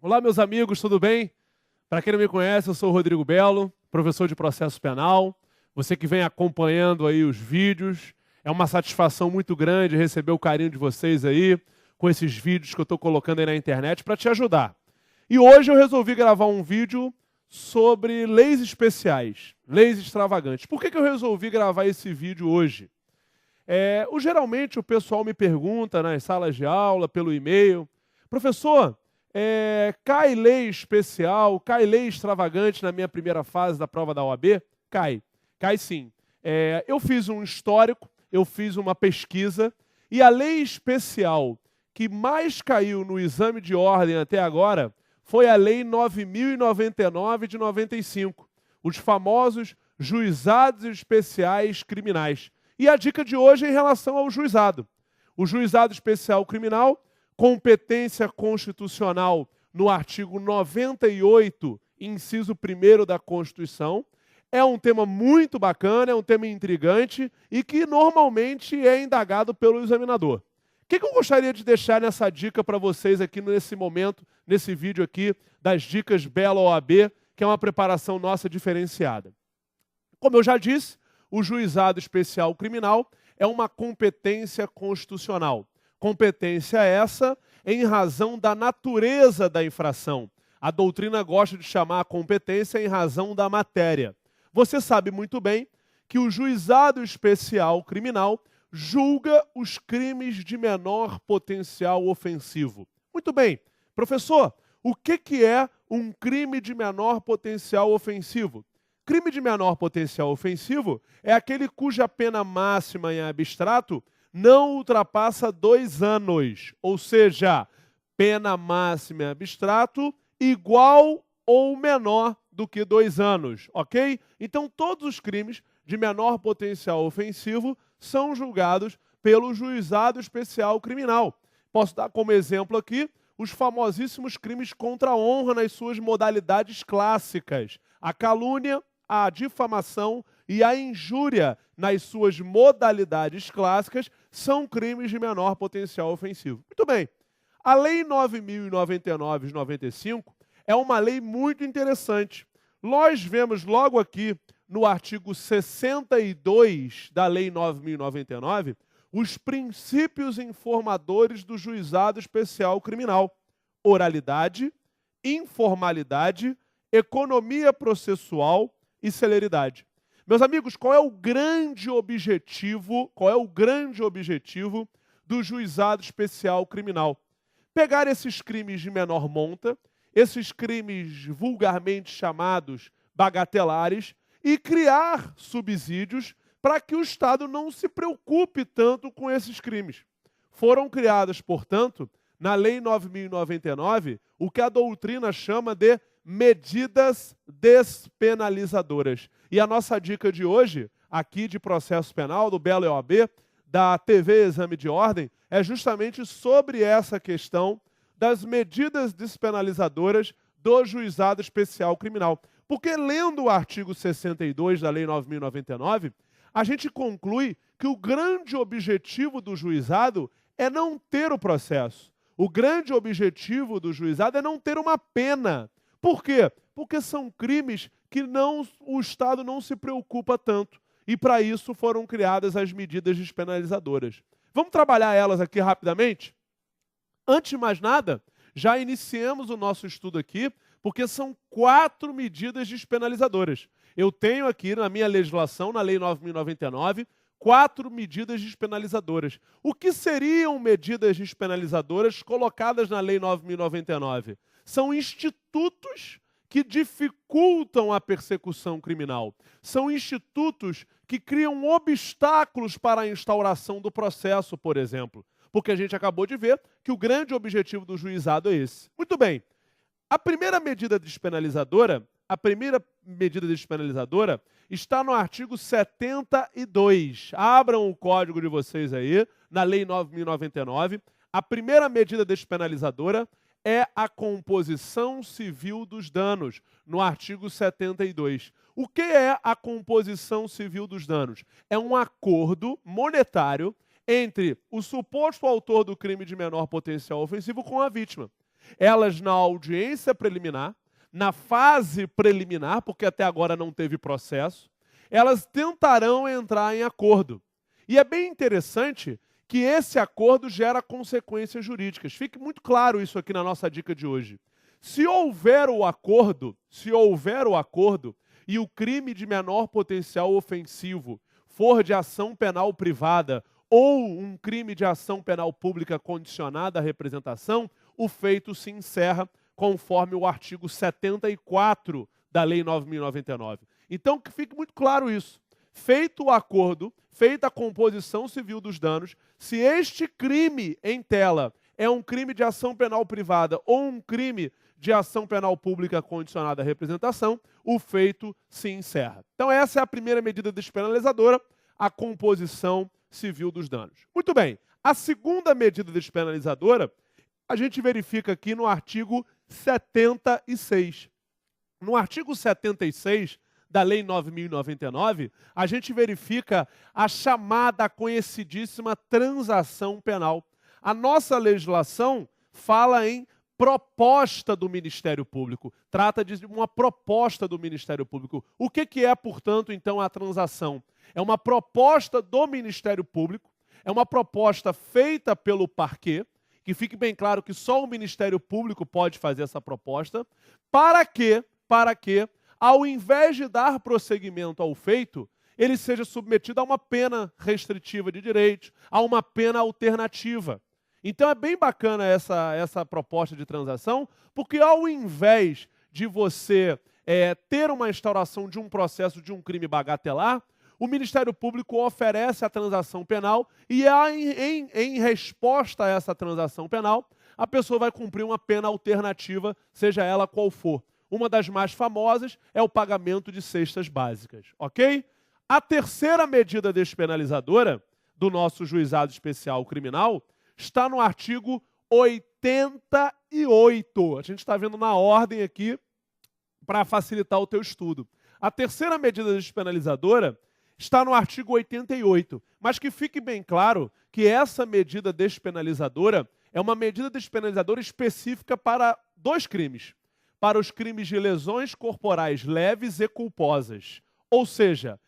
Olá, meus amigos, tudo bem? Para quem não me conhece, eu sou o Rodrigo Belo, professor de processo penal. Você que vem acompanhando aí os vídeos, é uma satisfação muito grande receber o carinho de vocês aí com esses vídeos que eu estou colocando aí na internet para te ajudar. E hoje eu resolvi gravar um vídeo sobre leis especiais, leis extravagantes. Por que eu resolvi gravar esse vídeo hoje? Geralmente o pessoal me pergunta nas salas de aula, pelo e-mail, professor, cai lei especial, cai lei extravagante na minha primeira fase da prova da OAB? Cai sim. Eu fiz um histórico, eu fiz uma pesquisa, e a lei especial que mais caiu no exame de ordem até agora foi a Lei 9.099 de 95, os famosos juizados especiais criminais. E a dica de hoje é em relação ao juizado. O juizado especial criminal, competência constitucional no artigo 98, inciso 1º da Constituição, é um tema muito bacana, é um tema intrigante e que normalmente é indagado pelo examinador. O que eu gostaria de deixar nessa dica para vocês aqui nesse momento, nesse vídeo aqui, das dicas Belo OAB, que é uma preparação nossa diferenciada. Como eu já disse, o juizado especial criminal é uma competência constitucional. Competência essa em razão da natureza da infração. A doutrina gosta de chamar a competência em razão da matéria. Você sabe muito bem que o juizado especial criminal julga os crimes de menor potencial ofensivo. Muito bem. Professor, o que é um crime de menor potencial ofensivo? Crime de menor potencial ofensivo é aquele cuja pena máxima em abstrato não ultrapassa 2 anos. Ou seja, pena máxima em abstrato igual ou menor do que 2 anos, ok? Então, todos os crimes de menor potencial ofensivo são julgados pelo juizado especial criminal. Posso dar como exemplo aqui os famosíssimos crimes contra a honra nas suas modalidades clássicas. A calúnia, a difamação e a injúria nas suas modalidades clássicas são crimes de menor potencial ofensivo. Muito bem. A Lei 9.099 de 95 é uma lei muito interessante. Nós vemos logo aqui no artigo 62 da Lei 9.099 os princípios informadores do juizado especial criminal: oralidade, informalidade, economia processual e celeridade. Meus amigos, qual é o grande objetivo do juizado especial criminal? Pegar esses crimes de menor monta, esses crimes vulgarmente chamados bagatelares, e criar subsídios para que o Estado não se preocupe tanto com esses crimes. Foram criadas, portanto, na Lei 9.099, o que a doutrina chama de medidas despenalizadoras. E a nossa dica de hoje, aqui de processo penal, do Belo OAB, da TV Exame de Ordem, é justamente sobre essa questão das medidas despenalizadoras do juizado especial criminal. Porque lendo o artigo 62 da Lei 9.099, a gente conclui que o grande objetivo do juizado é não ter o processo. O grande objetivo do juizado é não ter uma pena. Por quê? Porque são crimes que o Estado não se preocupa tanto. E para isso foram criadas as medidas despenalizadoras. Vamos trabalhar elas aqui rapidamente? Antes de mais nada, já iniciemos o nosso estudo aqui, porque são 4 medidas despenalizadoras. Eu tenho aqui na minha legislação, na Lei 9.099, 4 medidas despenalizadoras. O que seriam medidas despenalizadoras colocadas na Lei 9.099? São institutos que dificultam a persecução criminal. São institutos que criam obstáculos para a instauração do processo, por exemplo. Porque a gente acabou de ver que o grande objetivo do juizado é esse. Muito bem. A primeira medida despenalizadora está no artigo 72. Abram o código de vocês aí, na Lei 9.099. A primeira medida despenalizadora é a composição civil dos danos, no artigo 72. O que é a composição civil dos danos? É um acordo monetário entre o suposto autor do crime de menor potencial ofensivo com a vítima. elas na audiência preliminar, na fase preliminar, porque até agora não teve processo, elas tentarão entrar em acordo. E é bem interessante que esse acordo gera consequências jurídicas. Fique muito claro isso aqui na nossa dica de hoje. Se houver o acordo e o crime de menor potencial ofensivo for de ação penal privada ou um crime de ação penal pública condicionada à representação, o feito se encerra conforme o artigo 74 da Lei 9.099. Então, que fique muito claro isso. Feito o acordo, feita a composição civil dos danos, se este crime em tela é um crime de ação penal privada ou um crime de ação penal pública condicionada à representação, o feito se encerra. Então, essa é a primeira medida despenalizadora, a composição civil dos danos. Muito bem. A segunda medida despenalizadora, a gente verifica aqui no artigo 76. No artigo 76 da Lei 9.099, a gente verifica a chamada, conhecidíssima transação penal. A nossa legislação fala em proposta do Ministério Público. Trata de uma proposta do Ministério Público. O que é, portanto, então, a transação? É uma proposta do Ministério Público, é uma proposta feita pelo parquê, que fique bem claro que só o Ministério Público pode fazer essa proposta, para que, ao invés de dar prosseguimento ao feito, ele seja submetido a uma pena restritiva de direitos, a uma pena alternativa. Então é bem bacana essa proposta de transação, porque ao invés de você ter uma instauração de um processo de um crime bagatelar, o Ministério Público oferece a transação penal e em resposta a essa transação penal, a pessoa vai cumprir uma pena alternativa, seja ela qual for. Uma das mais famosas é o pagamento de cestas básicas, ok? A terceira medida despenalizadora do nosso juizado especial criminal está no artigo 88. A gente está vendo na ordem aqui para facilitar o teu estudo. A terceira medida despenalizadora está no artigo 88, mas que fique bem claro que essa medida despenalizadora é uma medida despenalizadora específica para dois crimes. Para os crimes de lesões corporais leves e culposas. Ou seja,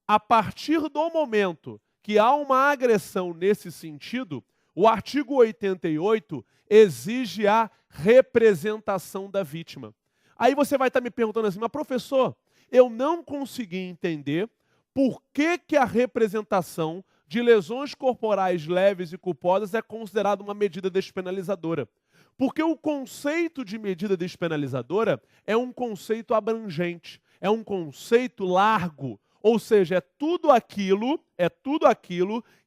a partir do momento que há uma agressão nesse sentido, o artigo 88 exige a representação da vítima. Aí você vai estar me perguntando assim, mas professor, eu não consegui entender por que a representação de lesões corporais leves e culposas é considerada uma medida despenalizadora. Porque o conceito de medida despenalizadora é um conceito abrangente, é um conceito largo, ou seja, é tudo aquilo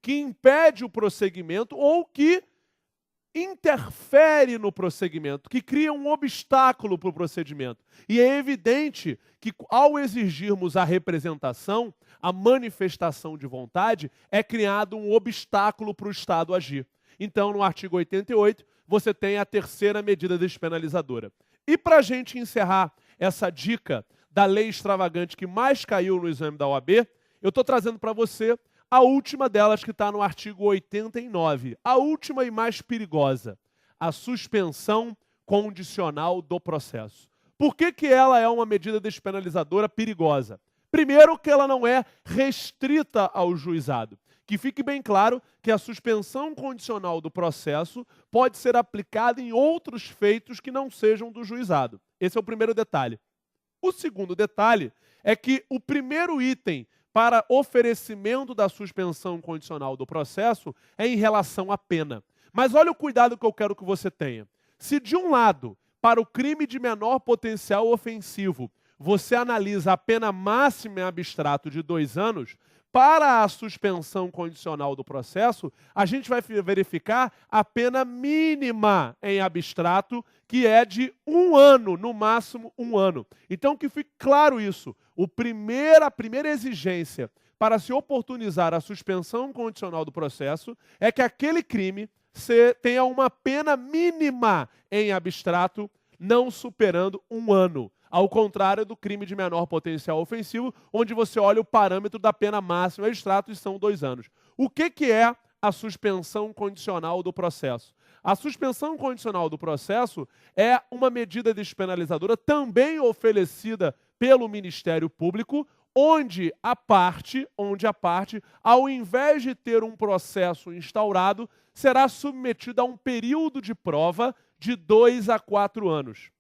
que impede o prosseguimento ou que interfere no prosseguimento, que cria um obstáculo para o procedimento. E é evidente que ao exigirmos a representação, a manifestação de vontade, é criado um obstáculo para o Estado agir. Então, no artigo 88, você tem a terceira medida despenalizadora. E para a gente encerrar essa dica da lei extravagante que mais caiu no exame da OAB, eu estou trazendo para você a última delas que está no artigo 89. A última e mais perigosa, a suspensão condicional do processo. Por que ela é uma medida despenalizadora perigosa? Primeiro, que ela não é restrita ao juizado. Que fique bem claro que a suspensão condicional do processo pode ser aplicada em outros feitos que não sejam do juizado. Esse é o primeiro detalhe. O segundo detalhe é que o primeiro item para oferecimento da suspensão condicional do processo é em relação à pena. Mas olha o cuidado que eu quero que você tenha. Se de um lado, para o crime de menor potencial ofensivo, você analisa a pena máxima em abstrato de 2 anos, para a suspensão condicional do processo, a gente vai verificar a pena mínima em abstrato, que é de 1 ano, no máximo 1 ano. Então, que fique claro isso. A primeira exigência para se oportunizar a suspensão condicional do processo é que aquele crime tenha uma pena mínima em abstrato, não superando 1 ano. Ao contrário do crime de menor potencial ofensivo, onde você olha o parâmetro da pena máxima em abstrato e são 2 anos. O que é a suspensão condicional do processo? A suspensão condicional do processo é uma medida despenalizadora também oferecida pelo Ministério Público, onde a parte, ao invés de ter um processo instaurado, será submetida a um período de prova de 2 a 4 anos.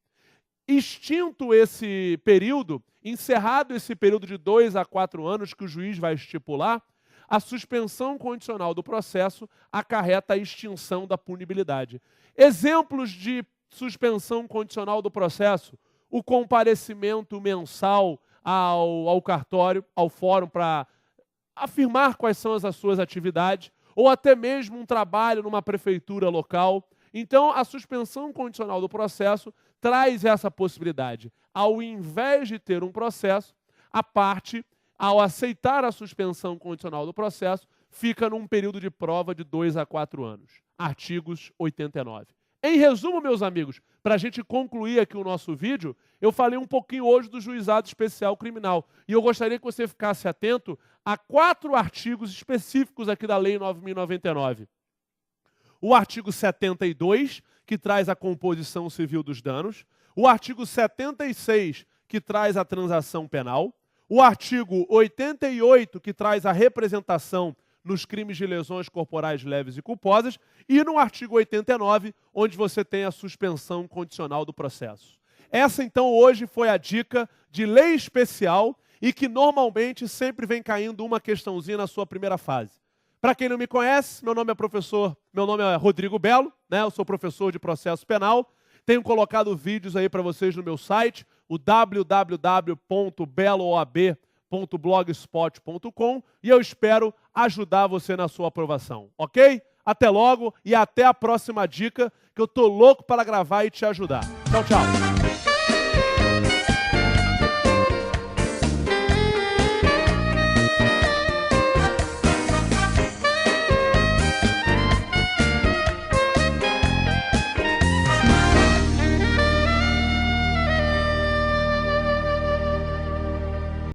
Extinto esse período, encerrado esse período de 2 a 4 anos que o juiz vai estipular, a suspensão condicional do processo acarreta a extinção da punibilidade. Exemplos de suspensão condicional do processo: o comparecimento mensal ao cartório, ao fórum, para afirmar quais são as suas atividades, ou até mesmo um trabalho numa prefeitura local. Então, a suspensão condicional do processo traz essa possibilidade. Ao invés de ter um processo, a parte, ao aceitar a suspensão condicional do processo, fica num período de prova de 2 a 4 anos. Artigos 89. Em resumo, meus amigos, para a gente concluir aqui o nosso vídeo, eu falei um pouquinho hoje do Juizado Especial Criminal. E eu gostaria que você ficasse atento a 4 artigos específicos aqui da Lei 9.099. O artigo 72, que traz a composição civil dos danos. O artigo 76, que traz a transação penal. O artigo 88, que traz a representação nos crimes de lesões corporais leves e culposas, e no artigo 89, onde você tem a suspensão condicional do processo. Essa, então, hoje foi a dica de lei especial e que normalmente sempre vem caindo uma questãozinha na sua primeira fase. Para quem não me conhece, meu nome é Rodrigo Belo, né? Eu sou professor de processo penal. Tenho colocado vídeos aí para vocês no meu site, o www.belooab.blogspot.com, e eu espero ajudar você na sua aprovação, ok? Até logo e até a próxima dica, que eu tô louco para gravar e te ajudar. Tchau, tchau.